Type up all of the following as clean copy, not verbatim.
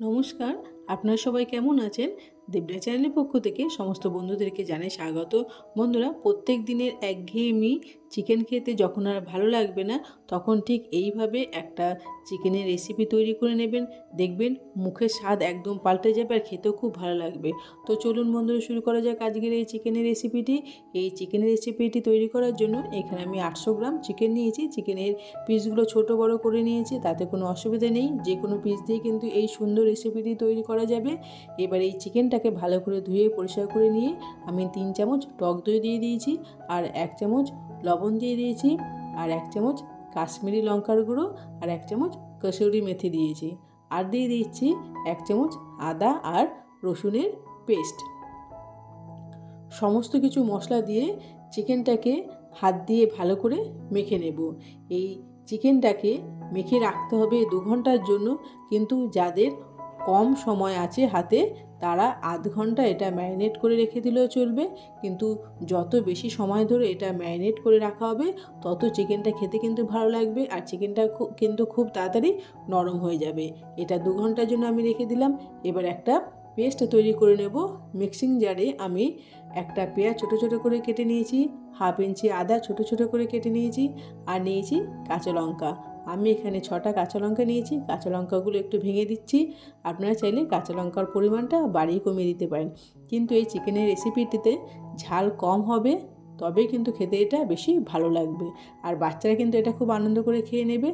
নমস্কার, আপনারা সবাই কেমন আছেন? দেবরা চ্যানেলের পক্ষ থেকে সমস্ত বন্ধুদেরকে জানাই স্বাগত। বন্ধুরা, প্রত্যেক দিনের একঘেয়েমি চিকেন খেতে যখন আর ভালো লাগবে না, তখন ঠিক এইভাবে একটা চিকেনের রেসিপি তৈরি করে নেবেন। দেখবেন মুখের স্বাদ একদম পাল্টে যাবে আর খেতেও খুব ভালো লাগবে। তো চলুন বন্ধুরা, শুরু করা যাক আজকের এই চিকেনের রেসিপিটি। এই চিকেনের রেসিপিটি তৈরি করার জন্য এখানে আমি 800 গ্রাম চিকেন নিয়েছি। চিকেনের পিসগুলো ছোট বড় করে নিয়েছি, তাতে কোনো অসুবিধা নেই। যে কোনো পিস দিয়ে কিন্তু এই সুন্দর রেসিপিটি তৈরি করা যাবে। এবার এই চিকেনটাকে ভালো করে ধুয়ে পরিষ্কার করে নিয়ে আমি 3 চামচ টক দই দিয়ে দিয়েছি, আর 1 চামচ লবণ দিয়ে দিয়েছি, আর 1 চামচ কাশ্মীরি লঙ্কার গুঁড়ো, আর 1 চামচ কসুরি মেথি দিয়েছি, আর দিয়ে দিচ্ছি 1 চামচ আদা আর রসুনের পেস্ট। সমস্ত কিছু মশলা দিয়ে চিকেনটাকে হাত দিয়ে ভালো করে মেখে নেব। এই চিকেনটাকে মেখে রাখতে হবে 2 ঘন্টার জন্য, কিন্তু যাদের কম সময় আছে হাতে তারা আধ ঘন্টা এটা ম্যারিনেট করে রেখে দিলেও চলবে। কিন্তু যত বেশি সময় ধরে এটা ম্যারিনেট করে রাখা হবে, তত চিকেনটা খেতে কিন্তু ভালো লাগবে, আর চিকেনটা কিন্তু খুব তাড়াতাড়ি নরম হয়ে যাবে। এটা 2 ঘন্টার জন্য আমি রেখে দিলাম। এবার একটা পেস্ট তৈরি করে নেব। মিক্সিং জারে আমি একটা পেঁয়াজ ছোটো ছোটো করে কেটে নিয়েছি, হাফ ইঞ্চি আদা ছোটো ছোটো করে কেটে নিয়েছি, আর নিয়েছি কাঁচা লঙ্কা। আমি এখানে 6টা কাঁচা লঙ্কা নিয়েছি। কাঁচা লঙ্কাগুলো একটু ভেঙে দিচ্ছি। আপনারা চাইলে কাঁচা লঙ্কার পরিমাণটা বাড়িয়ে কমিয়ে দিতে পারেন, কিন্তু এই চিকেনের রেসিপিটিতে ঝাল কম হবে, তবেই কিন্তু খেতে এটা বেশি ভালো লাগবে, আর বাচ্চারা কিন্তু এটা খুব আনন্দ করে খেয়ে নেবে।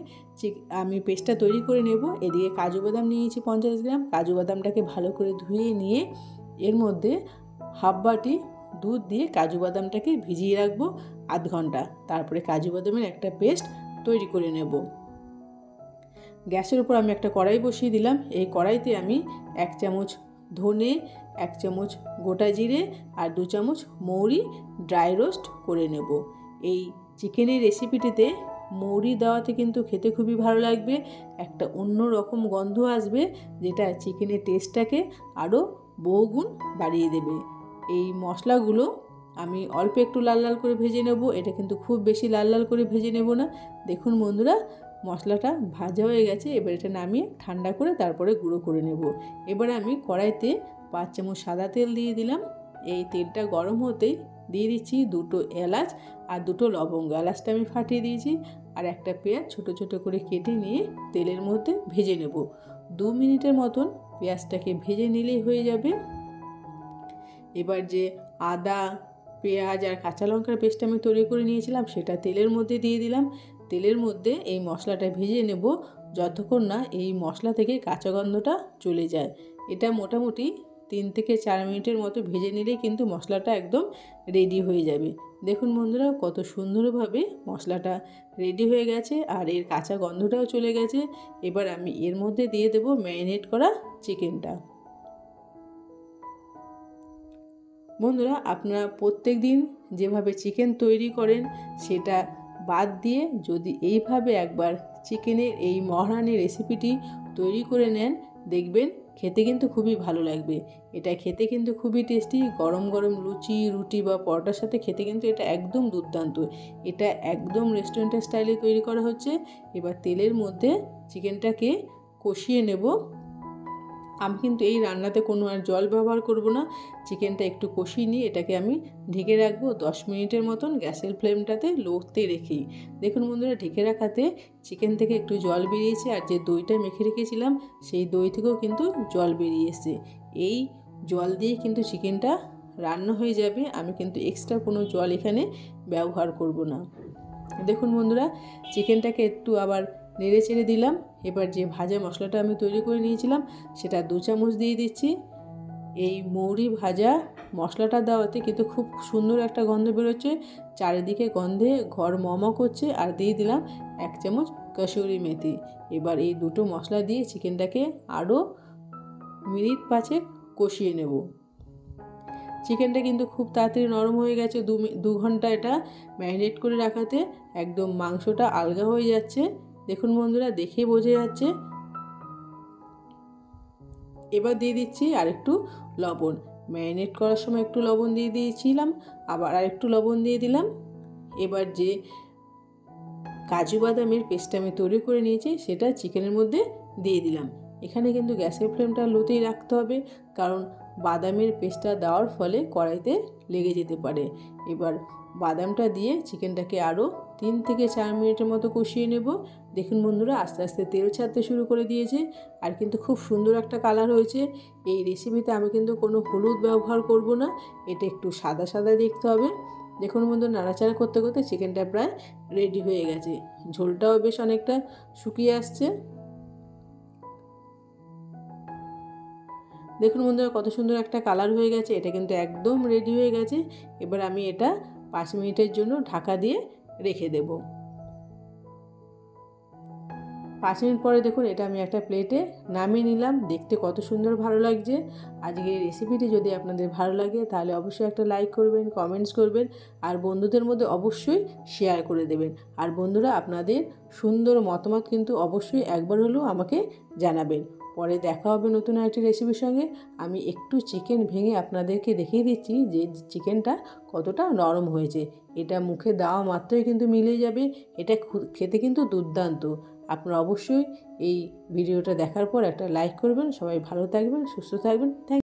আমি পেস্টটা তৈরি করে নেব। এদিকে কাজু বাদাম নিয়েছি 50 গ্রাম। কাজু বাদামটাকে ভালো করে ধুয়ে নিয়ে এর মধ্যে হাফ বাটি দুধ দিয়ে কাজু বাদামটাকে ভিজিয়ে রাখবো আধ ঘন্টা। তারপরে কাজু বাদামের একটা পেস্ট তৈরি করে নেব। গ্যাসের উপর আমি একটা কড়াই বসিয়ে দিলাম। এই কড়াইতে আমি 1 চামচ ধনে, 1 চামচ গোটা জিরে, আর 2 চামচ মৌরি ড্রাই রোস্ট করে নেব। এই চিকেনের রেসিপিটিতে মৌরি দেওয়াতে কিন্তু খেতে খুবই ভালো লাগবে। একটা অন্য রকম গন্ধ আসবে, যেটা চিকেনের টেস্টটাকে আরও বহুগুণ বাড়িয়ে দেবে। এই মশলাগুলো আমি অল্প একটু লাল লাল করে ভেজে নেব। এটা কিন্তু খুব বেশি লাল লাল করে ভেজে নেব না। দেখুন বন্ধুরা, মশলাটা ভাজা হয়ে গেছে। এবার এটা নামিয়ে ঠান্ডা করে তারপরে গুঁড়ো করে নেব। এবার আমি কড়াইতে 5 চামচ সাদা তেল দিয়ে দিলাম। এই তেলটা গরম হতেই দিয়ে দিচ্ছি 2টো এলাচ আর 2টো লবঙ্গ। এলাচটা আমি ফাটিয়ে দিয়েছি, আর একটা পেঁয়াজ ছোটো ছোটো করে কেটে নিয়ে তেলের মধ্যে ভেজে নেব। 2 মিনিটের মতন পেঁয়াজটাকে ভেজে নিলেই হয়ে যাবে। এবার যে আদা, পেঁয়াজ আর কাঁচা লঙ্কার পেস্ট আমি তৈরি করে নিয়েছিলাম, সেটা তেলের মধ্যে দিয়ে দিলাম। তেলের মধ্যে এই মশলাটা ভেজে নেব যতক্ষণ না এই মশলা থেকে কাঁচা গন্ধটা চলে যায়। এটা মোটামুটি 3 থেকে 4 মিনিটের মতো ভেজে নিলেই কিন্তু মশলাটা একদম রেডি হয়ে যাবে। দেখুন বন্ধুরা, কত সুন্দরভাবে মশলাটা রেডি হয়ে গেছে, আর এর কাঁচা গন্ধটাও চলে গেছে। এবার আমি এর মধ্যে দিয়ে দেব ম্যারিনেট করা চিকেনটা। বন্ধুরা, আপনারা প্রত্যেক দিন যেভাবে চিকেন তৈরি করেন সেটা বাদ দিয়ে যদি এইভাবে একবার চিকেনের এই মহারানি রেসিপিটি তৈরি করে নেন, দেখবেন খেতে কিন্তু খুবই ভালো লাগবে। এটা খেতে কিন্তু খুবই টেস্টি। গরম গরম লুচি, রুটি বা পরোটার সাথে খেতে কিন্তু এটা একদম দুর্দান্ত। এটা একদম রেস্টুরেন্টের স্টাইলে তৈরি করা হচ্ছে। এবার তেলের মধ্যে চিকেনটাকে কষিয়ে নেব। আমি কিন্তু এই রান্নাতে কোনো আর জল ব্যবহার করব না। চিকেনটা একটু কষিয়ে নিয়ে এটাকে আমি ঢেকে রাখবো 10 মিনিটের মতন, গ্যাসের ফ্লেমটাতে লোতে রেখেই। দেখুন বন্ধুরা, ঢেকে রাখাতে চিকেন থেকে একটু জল বেরিয়েছে, আর যে দইটা মেখে রেখেছিলাম সেই দই থেকেও কিন্তু জল বেরিয়ে এসেছে। এই জল দিয়ে কিন্তু চিকেনটা রান্না হয়ে যাবে। আমি কিন্তু এক্সট্রা কোনো জল এখানে ব্যবহার করব না। দেখুন বন্ধুরা, চিকেনটাকে একটু আবার নেড়ে চেড়ে দিলাম। এবার যে ভাজা মশলাটা আমি তৈরি করে নিয়েছিলাম সেটা 2 চামচ দিয়ে দিচ্ছি। এই মৌরি ভাজা মশলাটা দেওয়াতে কিন্তু খুব সুন্দর একটা গন্ধ বেরোচ্ছে, চারিদিকে গন্ধে ঘর মম করছে। আর দিয়ে দিলাম 1 চামচ কসুরি মেথি। এবার এই দুটো মশলা দিয়ে চিকেনটাকে আরও মিনিট 5 কষিয়ে নেব। চিকেনটা কিন্তু খুব তাড়াতাড়ি নরম হয়ে গেছে। 2 ঘন্টা এটা ম্যারিনেট করে রাখাতে একদম মাংসটা আলগা হয়ে যাচ্ছে। দেখুন বন্ধুরা, দেখে বোঝা যাচ্ছে। এবার দিয়ে দিচ্ছি আর একটু লবণ। ম্যারিনেট করার সময় একটু লবণ দিয়ে দিয়েছিলাম, আবার আর একটু লবণ দিয়ে দিলাম। এবার যে কাজু বাদামের পেস্টটা আমি তৈরি করে নিয়েছি সেটা চিকেনের মধ্যে দিয়ে দিলাম। এখানে কিন্তু গ্যাসের ফ্লেমটা লোতেই রাখতে হবে, কারণ বাদামের পেস্টটা দেওয়ার ফলে কড়াইতে লেগে যেতে পারে। এবার বাদামটা দিয়ে চিকেনটাকে আরও 3 থেকে 4 মিনিটের মতো কষিয়ে নেব। দেখুন বন্ধুরা, আস্তে আস্তে তেল ছাড়তে শুরু করে দিয়েছে, আর কিন্তু খুব সুন্দর একটা কালার হয়েছে। এই রেসিপিতে আমি কিন্তু কোনো হলুদ ব্যবহার করব না, এটা একটু সাদা সাদা দেখতে হবে। দেখুন বন্ধু, নাড়াচাড়া করতে করতে চিকেনটা প্রায় রেডি হয়ে গেছে। ঝোলটাও বেশ অনেকটা শুকিয়ে আসছে। দেখুন বন্ধুরা, কত সুন্দর একটা কালার হয়ে গেছে। এটা কিন্তু একদম রেডি হয়ে গেছে। এবার আমি এটা 5 মিনিটের জন্য ঢাকা দিয়ে রেখে দেব। 5 মিনিট পরে দেখুন, এটা আমি একটা প্লেটে নামিয়ে নিলাম। দেখতে কত সুন্দর ভালো লাগছে। আজকের এই রেসিপিটি যদি আপনাদের ভালো লাগে তাহলে অবশ্যই একটা লাইক করবেন, কমেন্টস করবেন, আর বন্ধুদের মধ্যে অবশ্যই শেয়ার করে দেবেন। আর বন্ধুরা, আপনাদের সুন্দর মতামত কিন্তু অবশ্যই একবার হলেও আমাকে জানাবেন। পরে দেখা হবে নতুন আরেকটি রেসিপির সঙ্গে। আমি একটু চিকেন ভেঙে আপনাদেরকে দেখিয়ে দিচ্ছি যে চিকেনটা কতটা নরম হয়েছে। এটা মুখে দেওয়া মাত্রই কিন্তু মিলে যাবে। এটা খেতে কিন্তু দুর্দান্ত। আপনারা অবশ্যই এই ভিডিওটা দেখার পর একটা লাইক করবেন। সবাই ভালো থাকবেন, সুস্থ থাকবেন। থ্যাংক